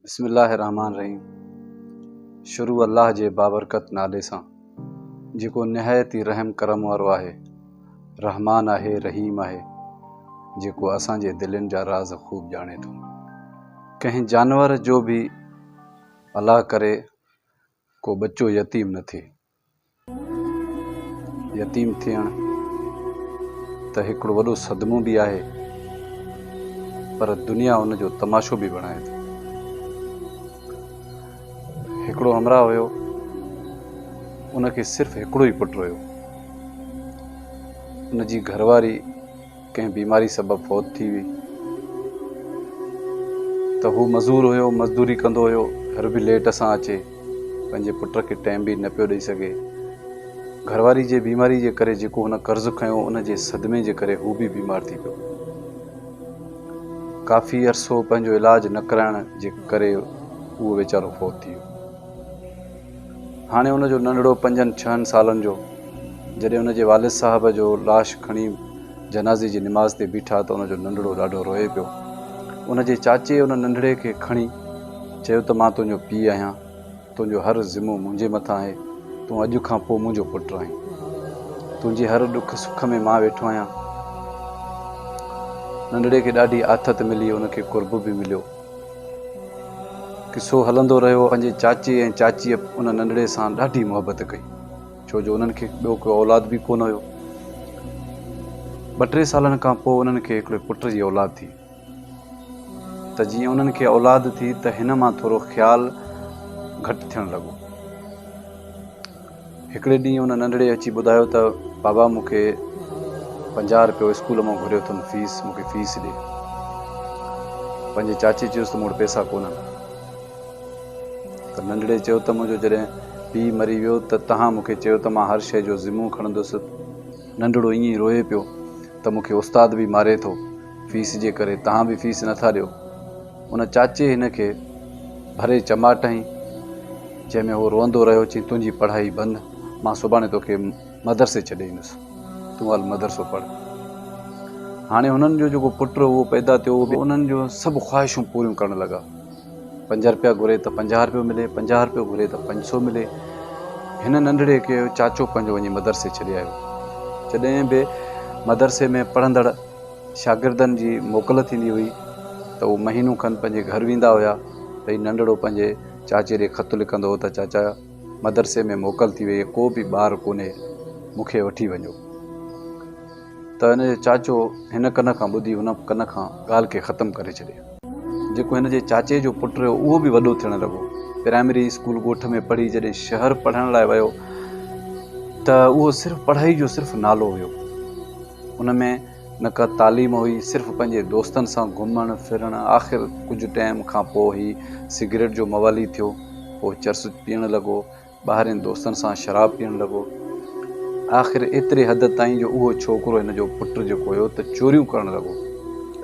बिस्मिल्लाहिर्रहमानिर्रहीम। शुरू अल्लाह जे बाबरकत नाले सां जेको निहायत ई रहम करम वारो आहे। रहमान आहे, रहीम आहे, जेको असांजे दिलनि जा राज़ ख़ूब ॼाणे थो। कंहिं जानवर जो बि अलाह करे को बच्चो यतीम न थिए। यतीम थियण त हिकिड़ो वॾो सदमो बि आहे, पर दुनिया उन जो तमाशो बि बणाए थो। हिकिड़ो हमरा हुयो, उनखे सिर्फ़ु हिकिड़ो ई पुटु हुयो। उनजी घरवारी कंहिं बीमारी सबबु फौत थी हुई, त हू मज़दूर हुयो, मज़दूरी कंदो हुयो। घर बि लेट सां अचे, पंहिंजे पुट खे टाइम बि न पियो ॾेई सघे। घरवारी जे बीमारी जे करे जेको हुन कर्ज़ु खयो, उन जे सदमे जे करे हू बि बीमार थी पियो। काफ़ी अरसो पंहिंजो इलाजु न कराइण जे करे उहो वीचारो फौत थी वियो। हाणे उनजो नंढड़ो 5-6 सालनि जो जॾहिं उनजे वालिद साहब जो लाश खणी जनाज़े जी निमाज़ ते बीठा, त उनजो नंढड़ो ॾाढो रोए पियो। उनजे चाचे उन नंढड़े खे खणी चयो त मां तुंहिंजो पीउ आहियां, तुंहिंजो हर ज़िम्मो मुंहिंजे मथां आहे, तूं अॼु खां पोइ मुंहिंजो पुटु आहीं, तुंहिंजे हर ॾुख सुख में मां वेठो आहियां। नंढड़े खे ॾाढी आथत मिली, उनखे कुर्ब बि मिलियो। किसो हलंदो रहियो। पंहिंजे चाचे ऐं चाचीअ उन नंढड़े सां ॾाढी मुहबत कई, छो जो उन्हनि खे ॿियो को औलाद बि कोन हुयो। 2-3 सालनि खां पोइ उन्हनि खे हिकिड़े पुट जी औलाद थी। त जीअं उन्हनि खे औलाद थी, त हिन मां थोरो ख़्यालु घटि थियणु लॻो। हिकिड़े ॾींहुं उन नंढड़े अची ॿुधायो त बाबा, मूंखे 50 रुपयो स्कूल मां घुरियो अथनि फीस, मूंखे फीस ॾे। पंहिंजे चाचे चयुसि त मूं वटि पैसा कोन्हनि। त नंढड़े चयो त मुंहिंजो जॾहिं पीउ मरी वियो त तव्हां मूंखे चयो त मां हर शइ जो ज़िम्मो खणंदुसि। नंढड़ो ईअं ई रोए पियो त मूंखे उस्ताद बि मारे थो फीस जे करे, तव्हां बि फीस नथा ॾियो। उन चाचे हिन खे भरे चमाट हईं, जंहिंमें उहो रोअंदो रहियो, चई तुंहिंजी पढ़ाई बंदि, मां सुभाणे तोखे मदरसे छॾे ईंदुसि, तूं हल मदरसो पढ़। हाणे हुननि जो जेको पुटु उहो पैदा थियो, उहो बि उन्हनि जो सभु ख़्वाहिशूं पूरियूं करणु लॻा। 5 रुपया घुरे त 50 रुपयो मिले, 50 रुपयो घुरे त 500 मिले। हिन नंढड़े खे चाचो पंहिंजो वञी मदरसे छॾे आयो। जॾहिं बि मदरसे में पढ़ंदड़ शागिर्दनि जी मोकल थींदी हुई, त उहो महीनो खनि पंहिंजे घर वेंदा हुया। त ही नंढड़ो पंहिंजे चाचे ॾे ख़त लिखंदो हो त चाचा, मदरसे में मोकल थी वई, को बि ॿारु कोन्हे, मूंखे वठी वञो। त हिन जो चाचो हिन कन खां ॿुधी हुन कन खां ॻाल्हि खे ख़तमु करे छॾे। जेको हिन जे चाचे जो पुटु हुयो, उहो बि वॾो थियणु लॻो। प्राइमरी स्कूल ॻोठ में पढ़ी, जॾहिं शहर पढ़ण लाइ वियो, त उहो सिर्फ़ु पढ़ाई जो सिर्फ़ु नालो हुयो। उन में न का तालीम हुई, सिर्फ़ु पंहिंजे दोस्तनि सां घुमणु फिरणु। आख़िर कुझु टाइम खां पोइ ही सिगरेट जो मवाली थियो, पोइ चर्स पीअणु लॻो, ॿाहिरिनि दोस्तनि सां शराब पीअणु लॻो। आख़िर एतिरे हद ताईं जो उहो छोकिरो, हिन जो पुटु जेको हुयो, त चोरियूं करणु लॻो।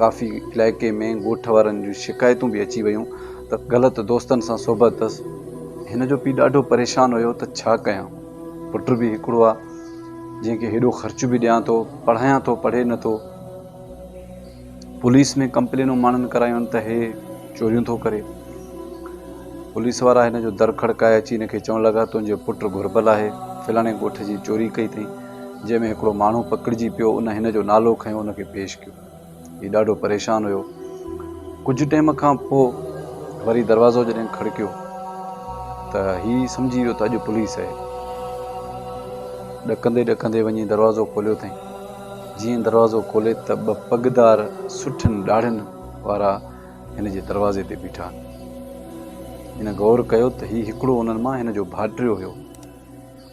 काफ़ी इलाइक़े में ॻोठ वारनि जूं शिकायतूं बि अची वियूं त ग़लति दोस्तनि सां सोबत अथसि। हिन जो पीउ ॾाढो परेशान हुयो त छा कयां, पुटु बि हिकिड़ो आहे जंहिंखे हेॾो ख़र्च बि ॾियां थो, पढ़ायां थो, पढ़े नथो। पुलिस में कंप्लेनूं माण्हुनि करायूं त हे चोरियूं थो करे। पुलिस वारा हिन जो दर खड़काए अची हिन खे चवणु लॻा, तुंहिंजो पुटु घुरिबल आहे, फलाणे ॻोठ जी चोरी कई अथई। जंहिंमें हिकिड़ो माण्हू पकिड़िजी पियो, उन हिन जो नालो खयो, उनखे पेश कयो। हीउ ॾाढो परेशान हुयो। कुझु टाइम खां पोइ वरी दरवाज़ो जॾहिं खड़कियो, त हीउ सम्झी वियो त अॼु पुलिस आहे। ॾकंदे ॾकंदे वञी दरवाज़ो खोलियो अथईं। जीअं दरवाज़ो खोले त 2 पगदार सुठनि ॾाढ़नि वारा हिन जे दरवाज़े ते बीठा आहिनि। हिन गौर कयो त हीउ हिकिड़ो उन्हनि मां हिन जो भाइटियो हुयो।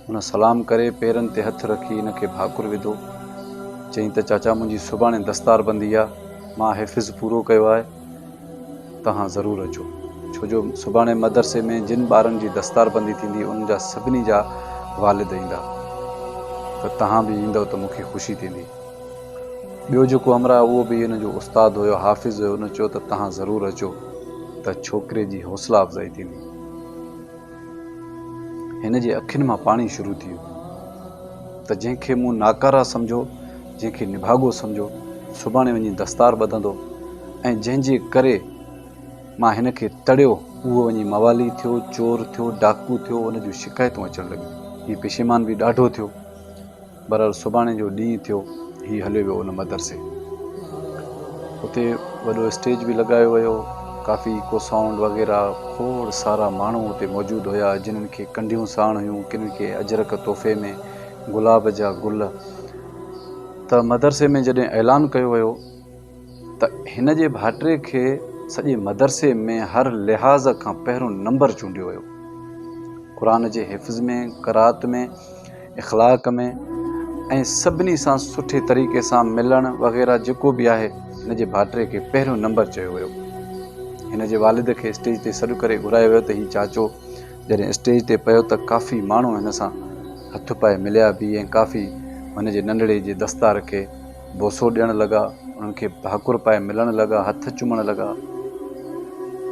हुन सलाम करे पेरनि ते हथु रखी हिन खे भाकुर विधो। चईं त चाचा, मुंहिंजी सुभाणे दस्तारबंदी आहे, मां हिफ़्ज़ पूरो कयो आहे, तव्हां ज़रूरु अचो। छो जो सुभाणे मदरसे में जिन ॿारनि जी दस्तारबंदी थींदी, उन जा सभिनी जा वालिद ईंदा, त तव्हां बि ईंदव त मूंखे ख़ुशी थींदी। ॿियो जेको हमरा, उहो बि हिन जो उस्तादु हुयो, हाफ़िज़ हुयो। उन चयो त तव्हां ज़रूरु अचो, त छोकिरे जी हौसला अफ़ज़ाई थींदी। हिन जे अखियुनि मां पाणी शुरू थी वियो त जंहिंखे मूं नाकारा सम्झो, जंहिंखे निभागो सम्झो, सुभाणे वञी दस्तार ॿधंदो, ऐं जंहिंजे करे मां हिन खे तड़ियो, उहो वञी मवाली थियो, चोर थियो, डाकू थियो, उन जूं शिकायतूं अचणु लॻियूं। हीउ पेशेमान बि ॾाढो थियो। बहरहाल सुभाणे जो ॾींहुं थियो, हीउ हलियो वियो उन मदरसे। उते वॾो स्टेज बि लॻायो वियो, काफ़ी को साउंड वग़ैरह, खोड़ सारा माण्हू उते मौजूदु हुया जिन्हनि खे कंढियूं साण हुयूं, किन खे अजरक तोहफ़े में गुलाब जा गुल। त मदरसे में जॾहिं ऐलान कयो वियो त हिन जे भाइटे खे सॼे मदरसे में हर लिहाज़ खां पहिरियों नंबर चूंडियो वियो। क़ुर जे हिफ़्ज़ में, क़रात में, इख़लाक़ में ऐं सभिनी सां सुठे तरीक़े सां मिलणु वग़ैरह जेको बि आहे, हिन जे भाइटे खे पहिरियों नंबर चयो वियो। हिन जे वालिद खे स्टेज ते सॾु करे घुरायो वियो त हीउ चाचो जॾहिं स्टेज ते पियो त काफ़ी माण्हू हिन सां हथु पाए मिलिया बि ऐं काफ़ी हुन जे नंढड़े जे दस्तार खे बोसो ॾियणु लॻा, उन्हनि खे भाकुर पाए मिलणु लॻा, हथ चुमणु लॻा।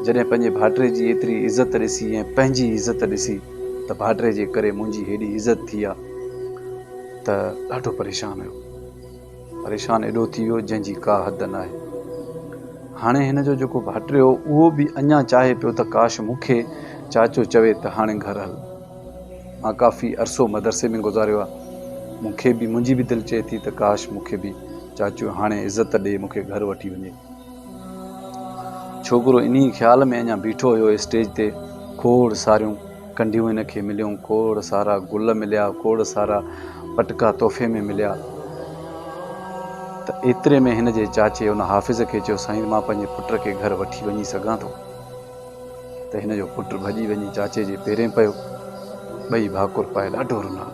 जॾहिं पंहिंजे भाइटे जी एतिरी इज़त ॾिसी ऐं पंहिंजी इज़त ॾिसी त भाइटे जे करे मुंहिंजी हेॾी इज़त थी आहे त ॾाढो परेशान हुयो। परेशान एॾो थी वियो जंहिंजी का हद न आहे। हाणे हिन जो जेको भाइटे हो उहो बि अञा चाहे पियो त काश मूंखे चाचो चवे त हाणे घर हल। मां काफ़ी अरसो मदरसे में गुज़ारियो आहे, मूंखे बि मुंहिंजी बि दिलि चए थी त काश मूंखे बि चाचो हाणे इज़त ॾे, मूंखे घर वठी वञे। छोकिरो इन्ही ख़्याल में अञा बीठो हुयो स्टेज ते। खोड़ सारियूं कंढियूं हिन खे मिलियूं, खोड़ सारा गुल मिलिया, खोड़ सारा पटका तोहफ़े में मिलिया। त एतिरे में हिन जे चाचे उन हाफ़िज़ खे चयो, साईं मां पंहिंजे पुट खे घर वठी वञी सघां थो? त हिन जो पुटु भॼी वञी चाचे जे पेरें पियो, ॿई भाकुर पाए ॾाढो रुना।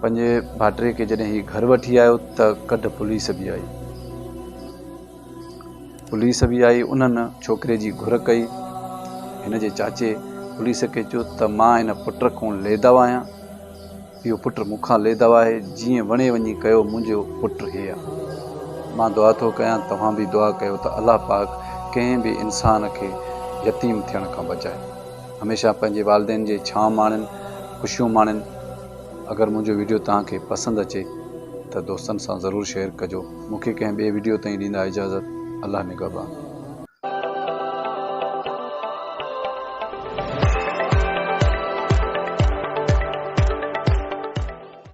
पंहिंजे भाइटे खे जॾहिं हीउ घर वठी आयो त कढ पुलिस बि आई। पुलिस बि आई, उन्हनि छोकिरे जी घुर कई। हिन जे चाचे पुलिस खे चयो त मां हिन पुट खां लेदव आहियां, इहो पुटु मूंखां लेदव आहे, जीअं वणे वञी कयो, मुंहिंजो पुटु हे आहे। मां दुआ थो कयां, तव्हां बि दुआ कयो त अलाह पाक कंहिं बि इंसान खे यतीम थियण खां बचाए। हमेशह पंहिंजे वालिदैन जे छांव माणनि, ख़ुशियूं माणनि। अगरि मुंहिंजो वीडियो तव्हांखे पसंदि अचे त दोस्तनि सां ज़रूरु शेयर कजो। मूंखे कंहिं ॿिए वीडियो ताईं ॾींदा इजाज़त। अल्लाह निगहबान।